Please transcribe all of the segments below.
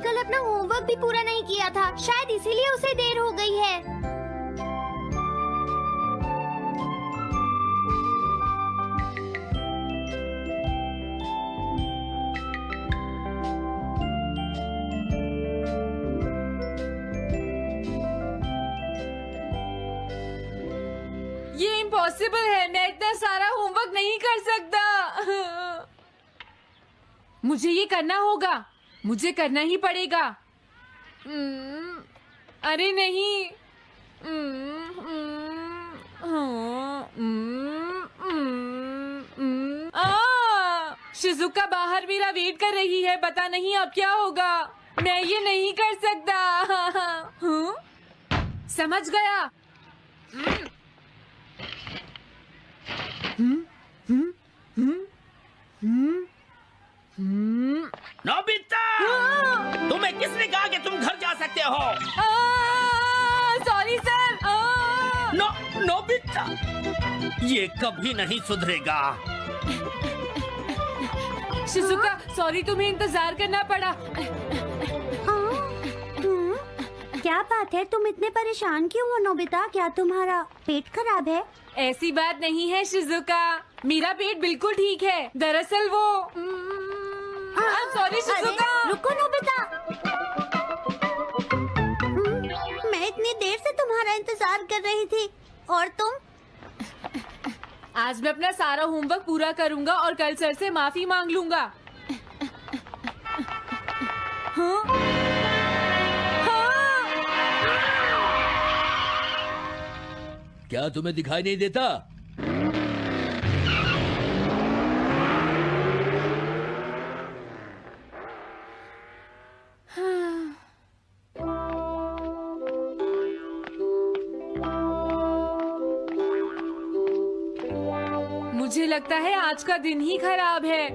कल अपना होमवर्क भी पूरा नहीं किया था, शायद इसीलिए उसे देर हो गई है। ये इम्पॉसिबल है, मैं इतना सारा होमवर्क नहीं कर सकता। मुझे ये करना होगा, मुझे करना ही पड़ेगा। अरे नहीं। शिजुका बाहर मेरा वेट कर रही है, पता नहीं अब क्या होगा। मैं ये नहीं कर सकता। समझ गया। नोबिता, तुम्हें किसने कहा कि तुम घर जा सकते हो? Sorry sir. नोबिता, ये कभी नहीं सुधरेगा। शिजुका, सॉरी तुम्हें इंतजार करना पड़ा। क्या बात है, तुम इतने परेशान क्यों हो नोबिता? क्या तुम्हारा पेट खराब है? ऐसी बात नहीं है शिजुका, मेरा पेट बिल्कुल ठीक है। दरअसल वो सॉरी शिजुका। रुको नोबिता, मैं इतनी देर से तुम्हारा इंतजार कर रही थी और तुम? आज मैं अपना सारा होमवर्क पूरा करूंगा और कल सर से माफी मांग लूंगा। हाँ? हाँ? क्या तुम्हें दिखाई नहीं देता? मुझे लगता है आज का दिन ही खराब है।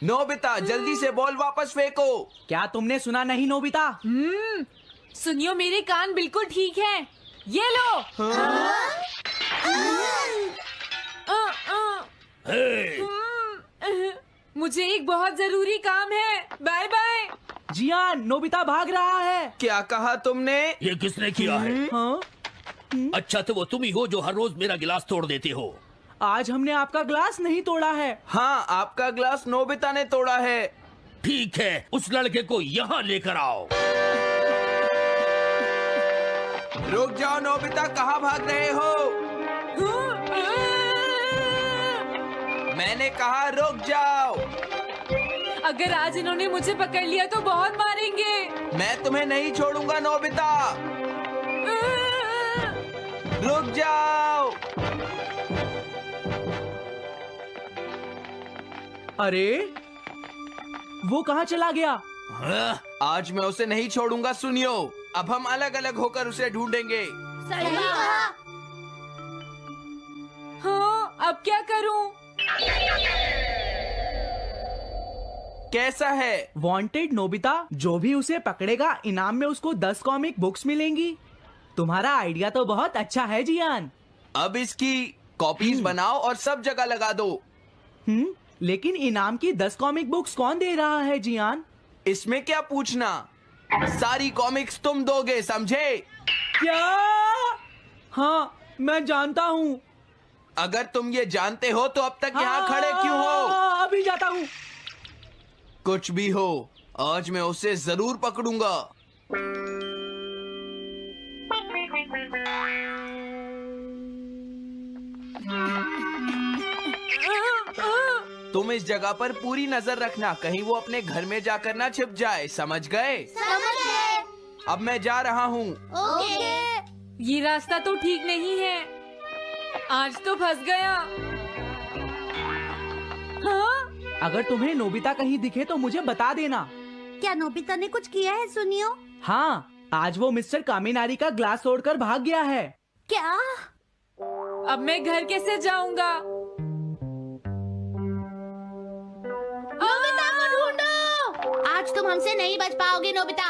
नोबिता, जल्दी से बॉल वापस फेंको। क्या तुमने सुना नहीं नोबिता? सुनियो, मेरे कान बिल्कुल ठीक हैं। ये लो। मुझे एक बहुत जरूरी काम है। Bye bye. जियान, नोबिता भाग रहा है। क्या कहा तुमने? ये किसने किया है? हाँ? अच्छा, तो वो तुम ही हो जो हर रोज मेरा गिलास तोड़ देते हो। आज हमने आपका ग्लास नहीं तोड़ा है। हाँ, आपका ग्लास नोबिता ने तोड़ा है। ठीक है, उस लड़के को यहाँ लेकर आओ। रुक जाओ नोबिता, कहाँ भाग रहे हो? मैंने कहा रुक जाओ। अगर आज इन्होंने मुझे पकड़ लिया तो बहुत मारेंगे। मैं तुम्हें नहीं छोड़ूंगा नोबिता, रुक जाओ। अरे वो कहाँ चला गया? आज मैं उसे नहीं छोड़ूंगा। सुनियो, अब हम अलग अलग होकर उसे ढूंढेंगे। सही कहा। हाँ, अब क्या करूं? कैसा है? वांटेड नोबिता, जो भी उसे पकड़ेगा इनाम में उसको 10 कॉमिक बुक्स मिलेंगी। तुम्हारा आइडिया तो बहुत अच्छा है जियान। अब इसकी कॉपीज बनाओ और सब जगह लगा दो। लेकिन इनाम की 10 कॉमिक बुक्स कौन दे रहा है जियान? इसमें क्या पूछना, सारी कॉमिक्स तुम दोगे, समझे? क्या? हाँ, मैं जानता हूँ। अगर तुम ये जानते हो तो अब तक यहाँ खड़े क्यों हो? अभी जाता हूँ। कुछ भी हो, आज मैं उसे जरूर पकड़ूंगा। तुम इस जगह पर पूरी नजर रखना, कहीं वो अपने घर में जाकर ना छिप जाए, समझ गए? समझ गए। अब मैं जा रहा हूँ। ओके। ये रास्ता तो ठीक नहीं है, आज तो फंस गया। हाँ? अगर तुम्हें नोबिता कहीं दिखे तो मुझे बता देना। क्या नोबिता ने कुछ किया है सुनियो? हाँ, आज वो मिस्टर कामिनारी का ग्लास तोड़कर भाग गया है। क्या? अब मैं घर कैसे जाऊंगा? नोबिता को ढूंढो। आज तुम हमसे नहीं बच पाओगे नोबिता।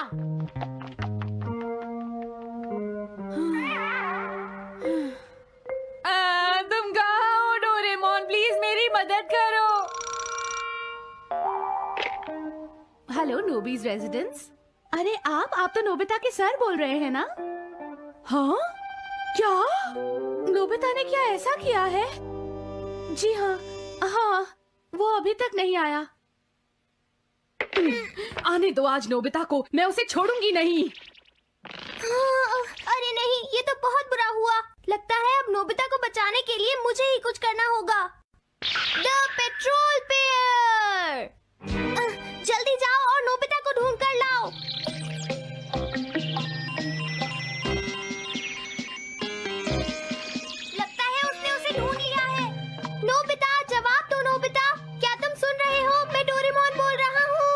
Hello नोबीज residence. अरे आप तो नोबिता के सर बोल रहे हैं ना? हाँ? क्या? नोबिता ने क्या ऐसा किया है? जी हाँ, हाँ, वो अभी तक नहीं आया। आने दो आज नोबिता को, मैं उसे छोड़ूंगी नहीं। अरे नहीं, ये तो बहुत बुरा हुआ। लगता है अब नोबिता को बचाने के लिए मुझे ही कुछ करना होगा। द पेट्रोल पेयर, जल्दी जाओ और नोबिता को ढूंढ कर लाओ। लगता है उसने उसे ढूंढ लिया है। नोबिता, जवाब दो नोबिता, क्या तुम सुन रहे हो? मैं डोरेमोन बोल रहा हूँ।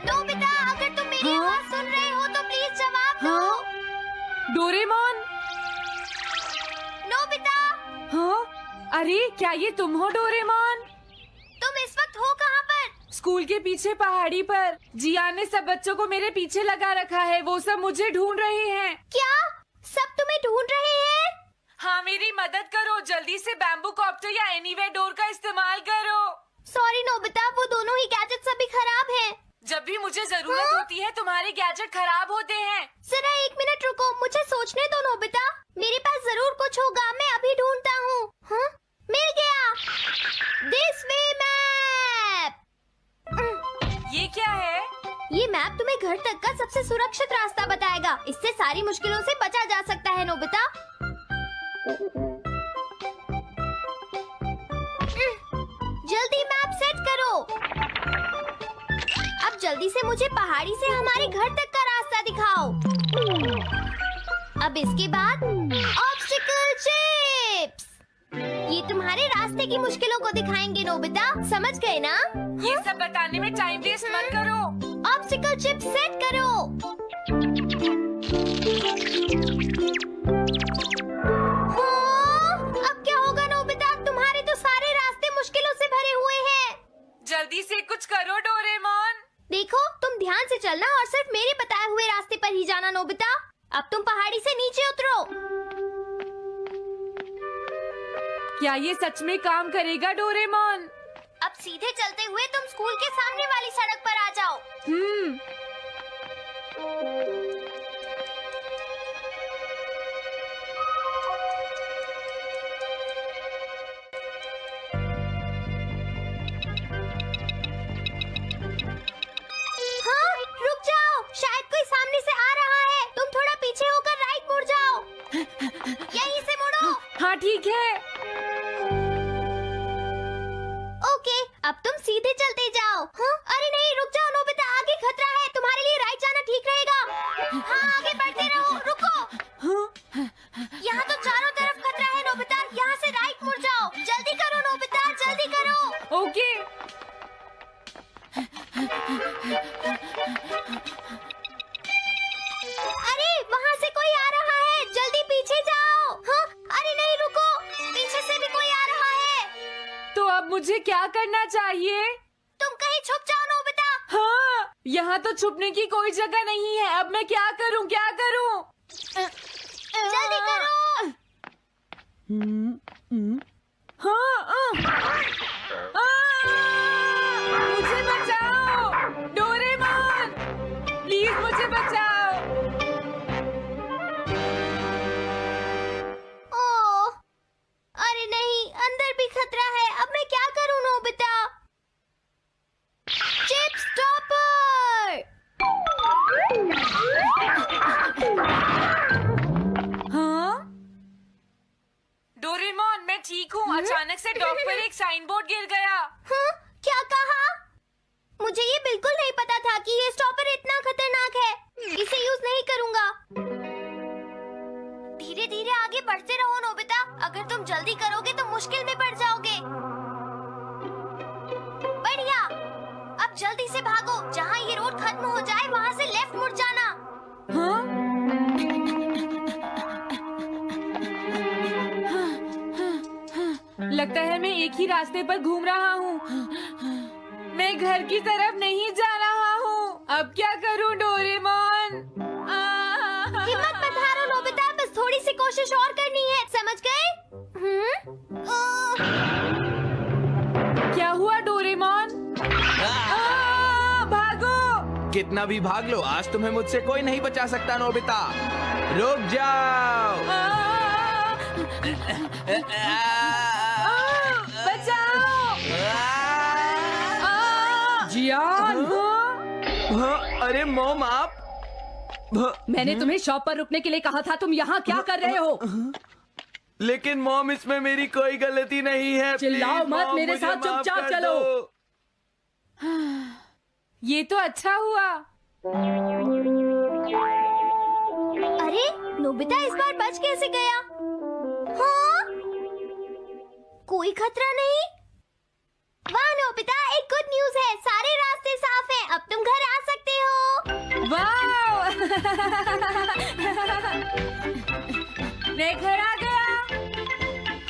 नोबिता, अगर तुम मेरी आवाज सुन रहे हो तो प्लीज जवाब दो। डोरेमोन। नोबिता, हाँ? अरे क्या ये तुम हो डोरेमोन? तुम इस वक्त हो कहाँ पर? स्कूल के पीछे पहाड़ी पर। जियान ने सब बच्चों को मेरे पीछे लगा रखा है, वो सब मुझे ढूंढ रहे हैं। क्या सब तुम्हें ढूंढ रहे हैं? हाँ, मेरी मदद करो, जल्दी से बैम्बू कॉप्टर या एनीवेयर डोर का इस्तेमाल करो। सॉरी नोबिता, वो दोनों ही गैजेट्स अभी खराब हैं। जब भी मुझे जरूरत होती है तुम्हारे गैजेट खराब होते हैं। जरा 1 मिनट रुको, मुझे सोचने दो नोबिता। मेरे पास जरूर कुछ होगा, मैं अभी ढूंढता हूँ। हाँ? मिल गया। This way map. ये क्या है? ये मैप तुम्हें घर तक का सबसे सुरक्षित रास्ता बताएगा। इससे सारी मुश्किलों से बचा जा सकता है नोबिता। जल्दी मैप सेट करो। अब जल्दी से मुझे पहाड़ी से हमारे घर तक का रास्ता दिखाओ। अब इसके बाद ऑब्स्टिकल चिप्स। ये तुम्हारे रास्ते की मुश्किलों को दिखाएंगे नोबिता, समझ गए ना? ये सब बताने में टाइम वेस्ट मत करो। ऑब्स्टिकल चिप्स सेट करो। हाँ, अब क्या होगा नोबिता? तुम्हारे तो सारे रास्ते मुश्किलों से भरे हुए हैं। जल्दी से कुछ करो डोरेमोन। देखो, तुम ध्यान से चलना और सिर्फ मेरे बताए हुए रास्ते पर ही जाना नोबिता। अब तुम पहाड़ी से नीचे उतरो। क्या ये सच में काम करेगा डोरेमोन? अब सीधे चलते हुए तुम स्कूल के सामने वाली सड़क पर आ जाओ। हाँ, रुक जाओ, शायद कोई सामने से आ रहा है। तुम थोड़ा पीछे होकर राइट मुड़ जाओ। यहीं से मुड़ो। हाँ ठीक है। ओके, अब तुम सीधे चलते जाओ। हाँ? अरे नहीं, रुक जाओ नोबिता, आगे खतरा है। तुम्हारे लिए राइट जाना ठीक रहेगा। हाँ, आगे बढ़ते रहो। रुको, यहाँ तो चारों तरफ खतरा है नोबिता, यहाँ से राइट मुड़ जाओ। जल्दी करो नोबिता, जल्दी करो। ओके। अरे वहाँ से कोई आ रहा है, जल्दी पीछे जाओ। हाँ? अरे नहीं, रुको, पीछे से भी कोई आ रहा है। तो अब मुझे क्या करना चाहिए? तुम कहीं छुप जाओ नोबिता। हाँ, यहाँ तो छुपने की कोई जगह नहीं है। अब मैं क्या करूँ, क्या करूँ? जल्दी करो। हाँ, मुझे बचाओ डोरेमोन, प्लीज मुझे बचाओ। ओह, अरे नहीं, अंदर भी खतरा है। अब मैं क्या करूं नोबिता? Chip stopper. हाँ? डोरेमोन, मैं ठीक हूँ। अचानक से डॉक पर एक साइन बोर्ड गिर गया। हाँ? क्या कहा? मुझे ये बिल्कुल नहीं पता था कि ये स्टॉपर इतना खतरनाक है। इसे यूज नहीं करूंगा। धीरे धीरे आगे बढ़ते रहो नोबिता। अगर तुम जल्दी करोगे तो मुश्किल में पड़ जाओगे। बढ़िया, अब जल्दी से भागो। जहाँ ये रोड खत्म हो जाए वहाँ से लेफ्ट मुड़ जाना। हाँ? लगता है मैं एक ही रास्ते पर घूम रहा हूँ। मैं घर की तरफ नहीं जा रहा हूँ। अब क्या करूँ डोरेमोन? हिम्मत मत हारो नोबिता, बस थोड़ी सी कोशिश और करनी है, समझ गए? कितना भी भाग लो, आज तुम्हें मुझसे कोई नहीं बचा सकता नोबिता। रुक जाओ। बचाओ! जियान! अरे मॉम आप मैंने तुम्हें शॉप पर रुकने के लिए कहा था, तुम यहाँ क्या कर रहे हो? लेकिन मॉम इसमें मेरी कोई गलती नहीं है। चिल्लाओ प्लीज, मत, मॉम, मेरे मुझे साथ माफ चुपचाप कर चलो। दो। ये तो अच्छा हुआ। अरे नोबिता इस बार बच कैसे गया? हाँ? कोई खतरा नहीं? वाह नोबिता, एक गुड न्यूज है, सारे रास्ते साफ हैं, अब तुम घर आ सकते हो। वाह! मैं घर आ गया।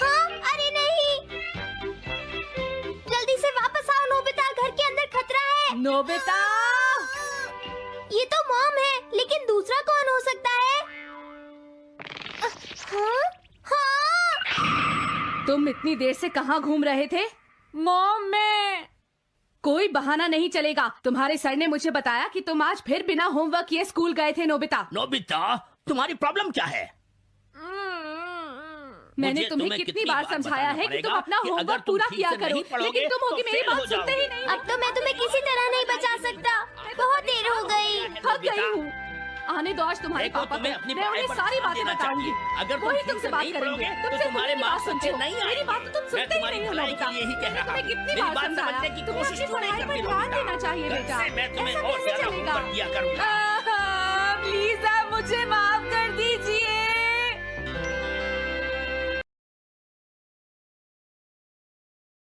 हाँ? अरे नहीं, जल्दी से वापस आओ नोबिता, घर के अंदर खतरा है। नोबिता! ये तो मॉम है, लेकिन दूसरा कौन हो सकता है? हाँ? हाँ? तुम इतनी देर से कहाँ घूम रहे थे? मॉम, मैं कोई बहाना नहीं चलेगा। तुम्हारे सर ने मुझे बताया कि तुम आज फिर बिना होमवर्क किए स्कूल गए थे नोबिता। नोबिता, तुम्हारी प्रॉब्लम क्या है? मैंने मुझे तुम्हें कितनी बार समझाया है कि तुम अपना कि अगर होमवर्क तुम पूरा ठीक किया से करो, नहीं पढ़ोगे, लेकिन तुम होगी तो मेरी फेल हो बात सुनते ही जाओगे। नहीं। अब तो मैं तुम्हें किसी तरह नहीं बचा सकता, बहुत देर हो गई। थक गई हूँ। आने दो आज तुम्हारे देखो, पापा तुम्हें को, अपनी मैं पढ़ाई उन्हें पर सारी ध्यान बातें देना बताऊंगी। चाहिए। अगर तुम वही ठीक तुमसे से बात नहीं करेंगे, पढ़ोगे, तो तुमसे तुम्हारे मेरी बात मार्क्स सुनते अच्छे हो। नहीं मेरी आएंगे। बात तो तुम मैं सुनते ही तुम्हारी नहीं हो भलाई नोबिता। के लिए ही कह मैंने रहा तुम्हें हूँ। कितनी मेरी बार बात समझाया, समझने की तुम्हें कोशिश अपनी क्यों नहीं पढ़ाई पर करती ध्यान नोबिता? देना चाहिए घर बेटा। से मैं तुम्हें ऐसा और कैसे ज्यादा चलेगा? होमवर्क दिया करूंगा।